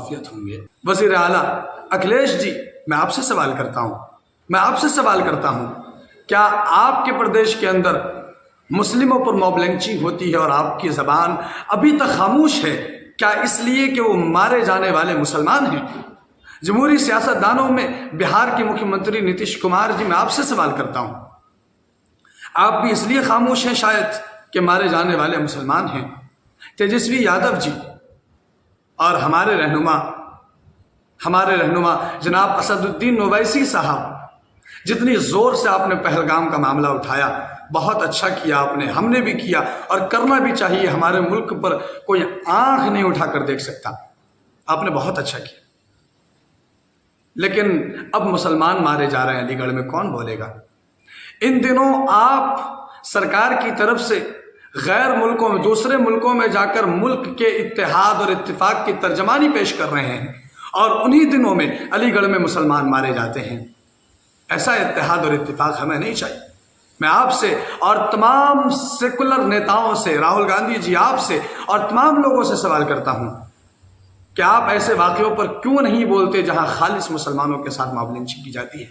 आफियत होंगे। वज़ीर आला अखिलेश जी, मैं आपसे सवाल करता हूँ, क्या आपके प्रदेश के अंदर मुस्लिमों पर मॉब लिंचिंग होती है और आपकी ज़बान अभी तक खामोश है? क्या इसलिए कि वो मारे जाने वाले मुसलमान हैं? जमहूरी सियासतदानों में बिहार के मुख्यमंत्री नीतीश कुमार जी, मैं आपसे सवाल करता हूँ, आप भी इसलिए खामोश हैं शायद कि मारे जाने वाले मुसलमान हैं? तेजस्वी यादव जी और हमारे रहनुमा जनाब असदुद्दीन ओवैसी साहब, जितनी ज़ोर से आपने पहलगाम का मामला उठाया, बहुत अच्छा किया आपने, हमने भी किया और करना भी चाहिए। हमारे मुल्क पर कोई आंख नहीं उठाकर देख सकता, आपने बहुत अच्छा किया। लेकिन अब मुसलमान मारे जा रहे हैं अलीगढ़ में, कौन बोलेगा? इन दिनों आप सरकार की तरफ से गैर मुल्कों में, दूसरे मुल्कों में जाकर मुल्क के इत्तेहाद और इत्तिफाक की तर्जमानी पेश कर रहे हैं और उन्हीं दिनों में अलीगढ़ में मुसलमान मारे जाते हैं। ऐसा इत्तेहाद और इत्तिफाक हमें नहीं चाहिए। मैं आपसे और तमाम सेकुलर नेताओं से, राहुल गांधी जी आपसे और तमाम लोगों से सवाल करता हूं कि आप ऐसे वाक़यों पर क्यों नहीं बोलते जहां खालिस मुसलमानों के साथ मॉब लिंचिंग की जाती है?